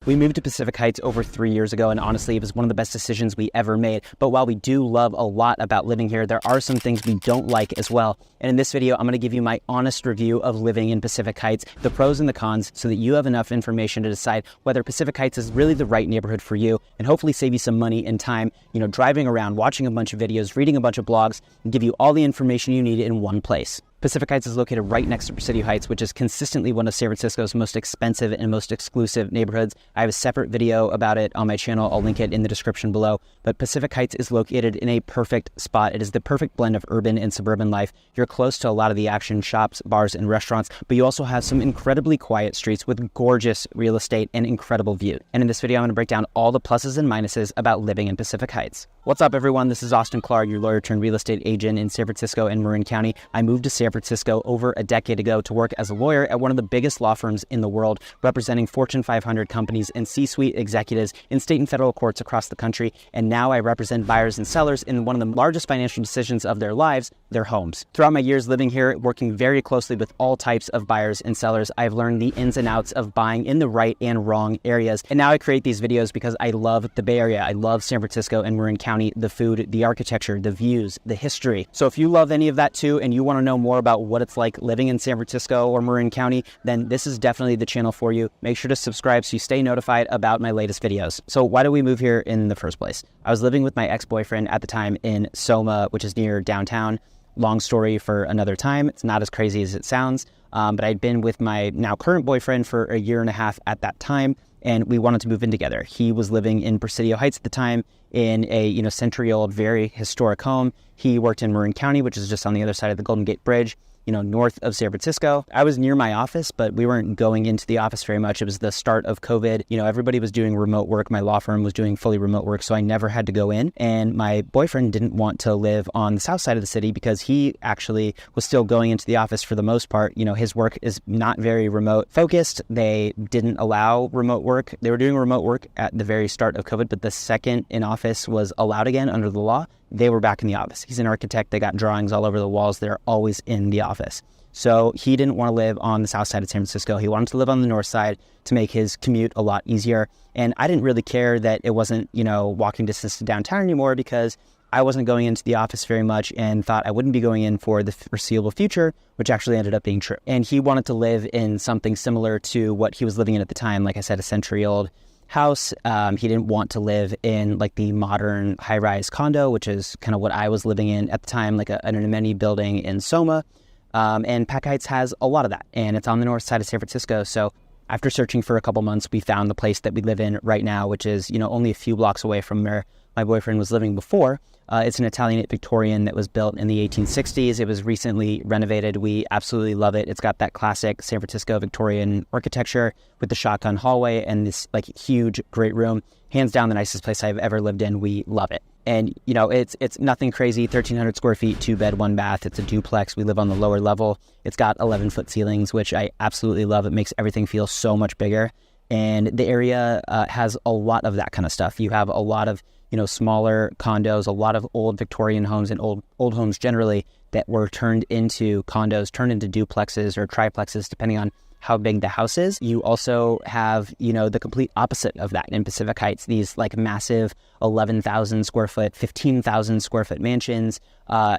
We moved to Pacific Heights over 3 years ago, and honestly, it was one of the best decisions we ever made. But while we do love a lot about living here, there are some things we don't like as well. And in this video, I'm gonna give you my honest review of living in Pacific Heights, the pros and the cons, so that you have enough information to decide whether Pacific Heights is really the right neighborhood for you, and hopefully save you some money and time, driving around, watching a bunch of videos, reading a bunch of blogs, and give you all the information you need in one place. Pacific Heights is located right next to Presidio Heights, which is consistently one of San Francisco's most expensive and most exclusive neighborhoods. I have a separate video about it on my channel. I'll link it in the description below. But Pacific Heights is located in a perfect spot. It is the perfect blend of urban and suburban life. You're close to a lot of the action shops, bars, and restaurants, but you also have some incredibly quiet streets with gorgeous real estate and incredible view. And in this video, I'm going to break down all the pluses and minuses about living in Pacific Heights. What's up, everyone? This is Austin Clark, your lawyer turned real estate agent in San Francisco and Marin County. I moved to San Francisco over a decade ago to work as a lawyer at one of the biggest law firms in the world, representing Fortune 500 companies and C-suite executives in state and federal courts across the country. And now I represent buyers and sellers in one of the largest financial decisions of their lives, their homes. Throughout my years living here, working very closely with all types of buyers and sellers, I've learned the ins and outs of buying in the right and wrong areas. And now I create these videos because I love the Bay Area. I love San Francisco and Marin County, the food, the architecture, the views, the history. So if you love any of that too, and you want to know more about what it's like living in San Francisco or Marin County, then this is definitely the channel for you. Make sure to subscribe so you stay notified about my latest videos. So why did we move here in the first place? I was living with my ex-boyfriend at the time in Soma, which is near downtown. Long story for another time. It's not as crazy as it sounds, but I'd been with my now current boyfriend for a year and a half at that time, and we wanted to move in together. He was living in Presidio Heights at the time in a century-old, very historic home. He worked in Marin County, which is just on the other side of the Golden Gate Bridge, north of San Francisco. I was near my office, but we weren't going into the office very much. It was the start of COVID. Everybody was doing remote work. My law firm was doing fully remote work, so I never had to go in. And my boyfriend didn't want to live on the south side of the city because he actually was still going into the office for the most part. His work is not very remote focused. They didn't allow remote work. They were doing remote work at the very start of COVID, but the second in office was allowed again under the law, they were back in the office. He's an architect. They got drawings all over the walls. They're always in the office. So he didn't want to live on the south side of San Francisco. He wanted to live on the north side to make his commute a lot easier. And I didn't really care that it wasn't, walking distance to downtown anymore because I wasn't going into the office very much and thought I wouldn't be going in for the foreseeable future, which actually ended up being true. And he wanted to live in something similar to what he was living in at the time. Like I said, a century-old house. He didn't want to live in like the modern high-rise condo, which is kind of what I was living in at the time, like an amenity building in Soma. And Pacific Heights has a lot of that, and it's on the north side of San Francisco. So after searching for a couple months, we found the place that we live in right now, which is, only a few blocks away from where my boyfriend was living before. It's an Italianate Victorian that was built in the 1860s. It was recently renovated. We absolutely love it. It's got that classic San Francisco Victorian architecture with the shotgun hallway and this huge, great room. Hands down the nicest place I've ever lived in. We love it. And, it's nothing crazy, 1,300 square feet, 2-bed, 1-bath. It's a duplex. We live on the lower level. It's got 11-foot ceilings, which I absolutely love. It makes everything feel so much bigger. And the area has a lot of that kind of stuff. You have a lot of smaller condos, a lot of old Victorian homes and old homes generally that were turned into condos, turned into duplexes or triplexes, depending on how big the house is. You also have, the complete opposite of that in Pacific Heights, these massive 11,000 square foot, 15,000 square foot mansions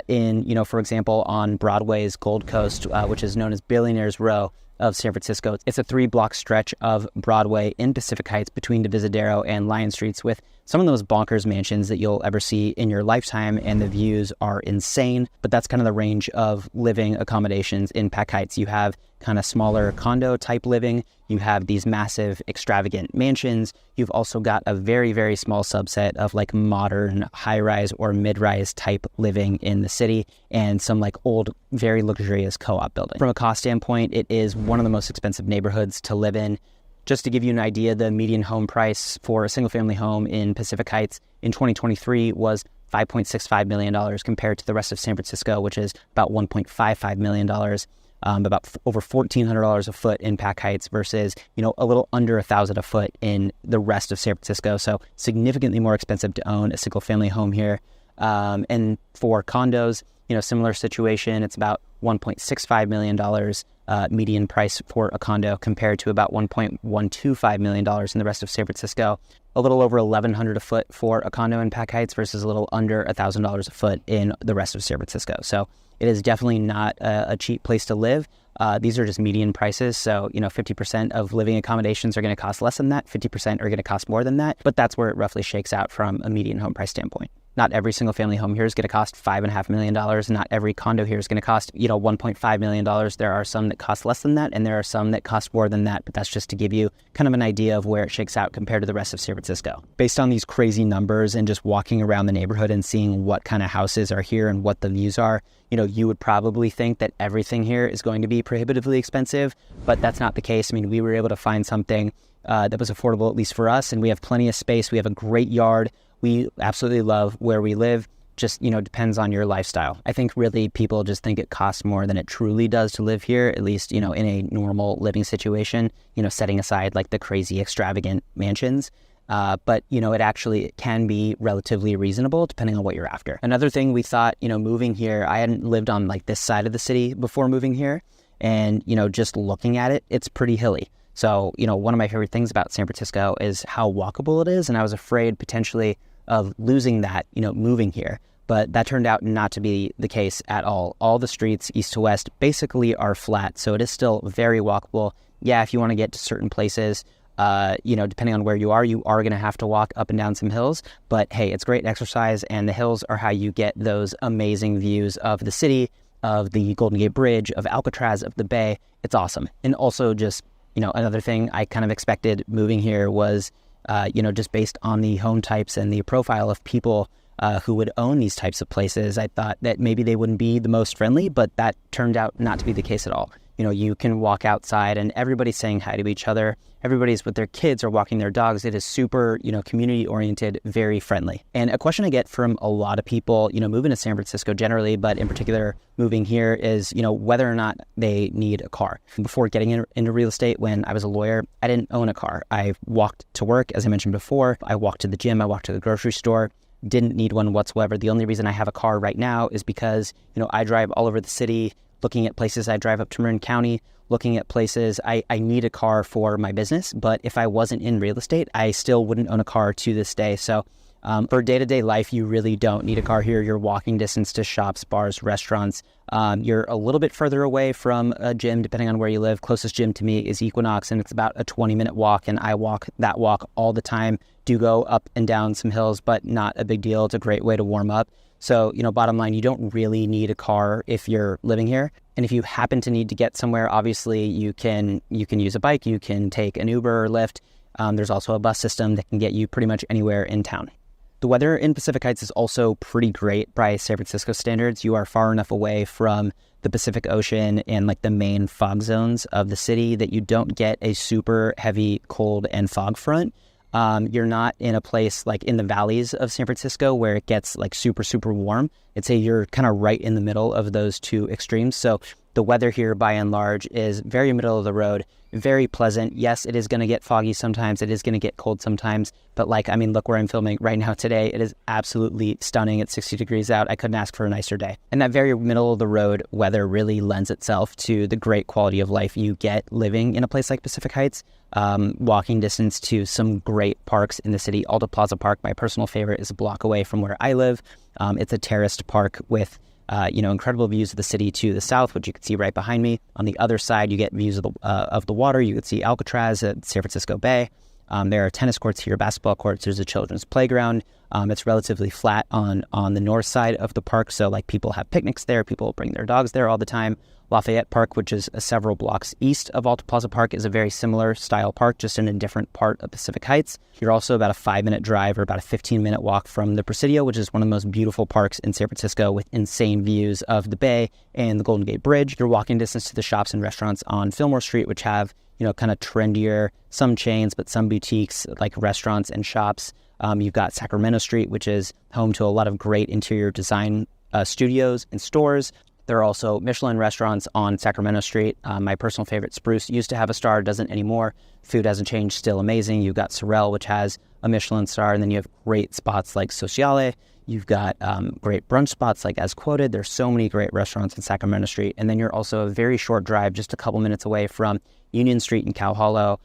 in, for example, on Broadway's Gold Coast, which is known as Billionaires Row of San Francisco. It's a 3-block stretch of Broadway in Pacific Heights between Divisadero and Lion Streets with some of those bonkers mansions that you'll ever see in your lifetime, and the views are insane. But that's kind of the range of living accommodations in Pacific Heights. You have kind of smaller condo type living. You have these massive extravagant mansions. You've also got a very, very small subset of modern high-rise or mid-rise type living in the city, and some old, very luxurious co-op building. From a cost standpoint, it is one of the most expensive neighborhoods to live in. Just to give you an idea, the median home price for a single-family home in Pacific Heights in 2023 was $5.65 million compared to the rest of San Francisco, which is about $1.55 million. About over $1,400 a foot in Pacific Heights versus, a little under $1,000 a foot in the rest of San Francisco. So significantly more expensive to own a single family home here. And for condos, similar situation, it's about $1.65 million median price for a condo compared to about $1.125 million in the rest of San Francisco. A little over $1,100 a foot for a condo in Pac Heights versus a little under $1,000 a foot in the rest of San Francisco. So it is definitely not a cheap place to live. These are just median prices. So, 50% of living accommodations are going to cost less than that. 50% are going to cost more than that. But that's where it roughly shakes out from a median home price standpoint. Not every single family home here is going to cost $5.5 million. Not every condo here is going to cost, $1.5 million. There are some that cost less than that, and there are some that cost more than that. But that's just to give you kind of an idea of where it shakes out compared to the rest of San Francisco. Based on these crazy numbers and just walking around the neighborhood and seeing what kind of houses are here and what the views are, you would probably think that everything here is going to be prohibitively expensive, but that's not the case. I mean, we were able to find something that was affordable, at least for us, and we have plenty of space. We have a great yard. We absolutely love where we live. Just, depends on your lifestyle. I think really people just think it costs more than it truly does to live here, at least, in a normal living situation, setting aside like the crazy extravagant mansions. But, it actually can be relatively reasonable depending on what you're after. Another thing we thought, moving here, I hadn't lived on like this side of the city before moving here. And, just looking at it, it's pretty hilly. So, one of my favorite things about San Francisco is how walkable it is. And I was afraid potentially of losing that, moving here. But that turned out not to be the case at all. All the streets, east to west, basically are flat. So it is still very walkable. Yeah, if you want to get to certain places, depending on where you are going to have to walk up and down some hills. But hey, it's great exercise. And the hills are how you get those amazing views of the city, of the Golden Gate Bridge, of Alcatraz, of the Bay. It's awesome. And also just, another thing I kind of expected moving here was, just based on the home types and the profile of people who would own these types of places, I thought that maybe they wouldn't be the most friendly, but that turned out not to be the case at all. You can walk outside and everybody's saying hi to each other. Everybody's with their kids or walking their dogs. It is super, community oriented, very friendly. And a question I get from a lot of people, moving to San Francisco generally, but in particular moving here is, whether or not they need a car. Before getting into real estate, when I was a lawyer, I didn't own a car. I walked to work, as I mentioned before. I walked to the gym. I walked to the grocery store. Didn't need one whatsoever. The only reason I have a car right now is because, I drive all over the city, looking at places. I drive up to Marin County, looking at places. I need a car for my business, but if I wasn't in real estate, I still wouldn't own a car to this day. So for day-to-day life, you really don't need a car here. You're walking distance to shops, bars, restaurants. You're a little bit further away from a gym, depending on where you live. Closest gym to me is Equinox, and it's about a 20-minute walk, and I walk that walk all the time. Do go up and down some hills, but not a big deal. It's a great way to warm up. So, bottom line, you don't really need a car if you're living here. And if you happen to need to get somewhere, obviously you can use a bike, you can take an Uber or Lyft. There's also a bus system that can get you pretty much anywhere in town. The weather in Pacific Heights is also pretty great by San Francisco standards. You are far enough away from the Pacific Ocean and like the main fog zones of the city that you don't get a super heavy cold and fog front. You're not in a place like in the valleys of San Francisco where it gets like super, super warm. I'd say you're kind of right in the middle of those two extremes. So the weather here by and large is very middle of the road, very pleasant. Yes, it is going to get foggy sometimes. It is going to get cold sometimes. But look where I'm filming right now today. It is absolutely stunning. It's 60 degrees out. I couldn't ask for a nicer day. And that very middle of the road weather really lends itself to the great quality of life you get living in a place like Pacific Heights. Walking distance to some great parks in the city. Alta Plaza Park, my personal favorite, is a block away from where I live. It's a terraced park with incredible views of the city to the south, which you can see right behind me. On the other side, you get views of the water. You can see Alcatraz at San Francisco Bay. There are tennis courts here, basketball courts. There's a children's playground. It's relatively flat on the north side of the park, so people have picnics there. People bring their dogs there all the time. Lafayette Park, which is several blocks east of Alta Plaza Park, is a very similar style park, just in a different part of Pacific Heights. You're also about a 5-minute drive or about a 15-minute walk from the Presidio, which is one of the most beautiful parks in San Francisco with insane views of the Bay and the Golden Gate Bridge. You're walking distance to the shops and restaurants on Fillmore Street, which have, kind of trendier, some chains, but some boutiques like restaurants and shops. You've got Sacramento Street, which is home to a lot of great interior design studios and stores. There are also Michelin restaurants on Sacramento Street. My personal favorite, Spruce, used to have a star, doesn't anymore. Food hasn't changed, still amazing. You've got Sorrel, which has a Michelin star, and then you have great spots like Sociale. You've got great brunch spots like As Quoted. There's so many great restaurants in Sacramento Street. And then you're also a very short drive, just a couple minutes away from Union Street in Cow Hollow,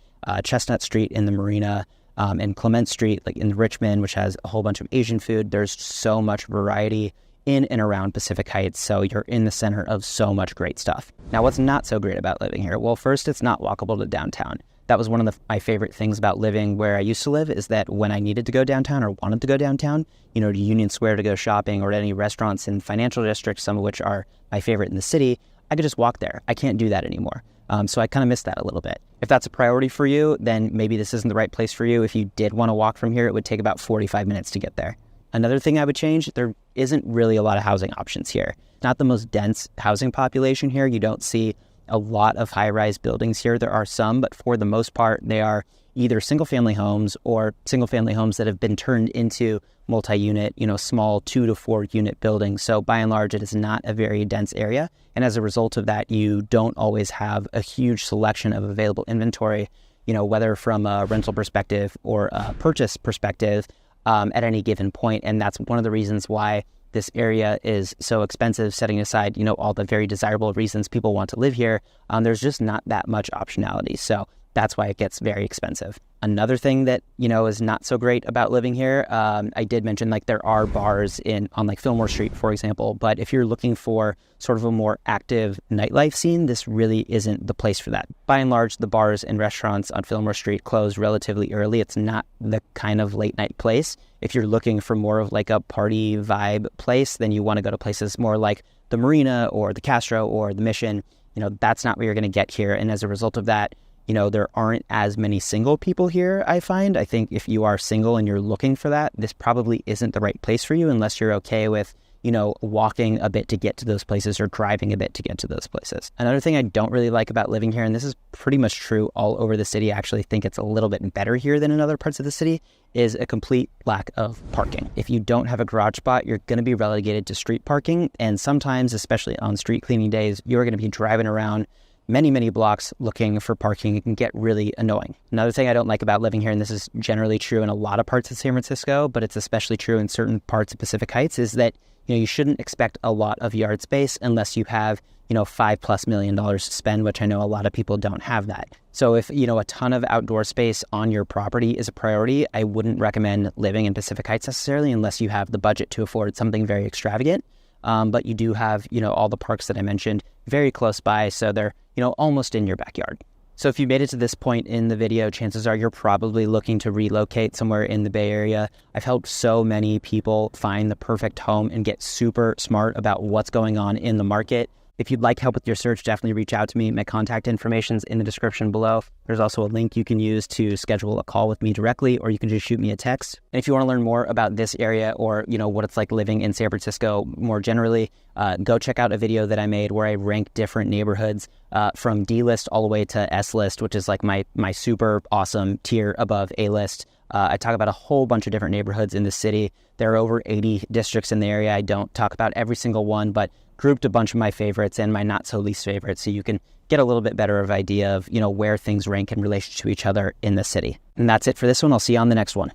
Chestnut Street in the Marina, and Clement Street like in Richmond, which has a whole bunch of Asian food. There's so much variety in and around Pacific Heights, so you're in the center of so much great stuff. Now, what's not so great about living here? Well, first, it's not walkable to downtown. That was one of my favorite things about living where I used to live, is that when I needed to go downtown or wanted to go downtown, to Union Square to go shopping, or to any restaurants in financial districts, some of which are my favorite in the city, I could just walk there. I can't do that anymore. So I kind of miss that a little bit. If that's a priority for you, then maybe this isn't the right place for you. If you did want to walk from here, it would take about 45 minutes to get there. Another thing I would change, there isn't really a lot of housing options here. Not the most dense housing population here. You don't see a lot of high-rise buildings here. There are some, but for the most part, they are either single-family homes or single-family homes that have been turned into multi-unit, small 2 to 4 unit buildings. So by and large, it is not a very dense area. And as a result of that, you don't always have a huge selection of available inventory, whether from a rental perspective or a purchase perspective at any given point. And that's one of the reasons why this area is so expensive, setting aside, all the very desirable reasons people want to live here. There's just not that much optionality. So that's why it gets very expensive. Another thing that, is not so great about living here, I did mention there are bars on Fillmore Street, for example, but if you're looking for sort of a more active nightlife scene, this really isn't the place for that. By and large, the bars and restaurants on Fillmore Street close relatively early. It's not the kind of late night place. If you're looking for more of a party vibe place, then you want to go to places more like the Marina or the Castro or the Mission. That's not what you're going to get here. And as a result of that, there aren't as many single people here, I find. I think if you are single and you're looking for that, this probably isn't the right place for you unless you're okay with, walking a bit to get to those places or driving a bit to get to those places. Another thing I don't really like about living here, and this is pretty much true all over the city, I actually think it's a little bit better here than in other parts of the city, is a complete lack of parking. If you don't have a garage spot, you're going to be relegated to street parking. And sometimes, especially on street cleaning days, you're going to be driving around many blocks looking for parking. It can get really annoying. Another thing I don't like about living here, and this is generally true in a lot of parts of San Francisco, but it's especially true in certain parts of Pacific Heights, is that you shouldn't expect a lot of yard space unless you have $5+ million to spend, which I know a lot of people don't have that. So if a ton of outdoor space on your property is a priority, I wouldn't recommend living in Pacific Heights necessarily unless you have the budget to afford something very extravagant. But you do have all the parks that I mentioned very close by, so they're almost in your backyard. So if you made it to this point in the video, chances are you're probably looking to relocate somewhere in the Bay Area. I've helped so many people find the perfect home and get super smart about what's going on in the market. If you'd like help with your search, definitely reach out to me. My contact information's in the description below. There's also a link you can use to schedule a call with me directly, or you can just shoot me a text. And if you want to learn more about this area or, what it's like living in San Francisco more generally, go check out a video that I made where I rank different neighborhoods from D-list all the way to S-list, which is my super awesome tier above A-list. I talk about a whole bunch of different neighborhoods in the city. There are over 80 districts in the area. I don't talk about every single one, but grouped a bunch of my favorites and my not so least favorites, so you can get a little bit better of idea of, where things rank in relation to each other in the city. And that's it for this one. I'll see you on the next one.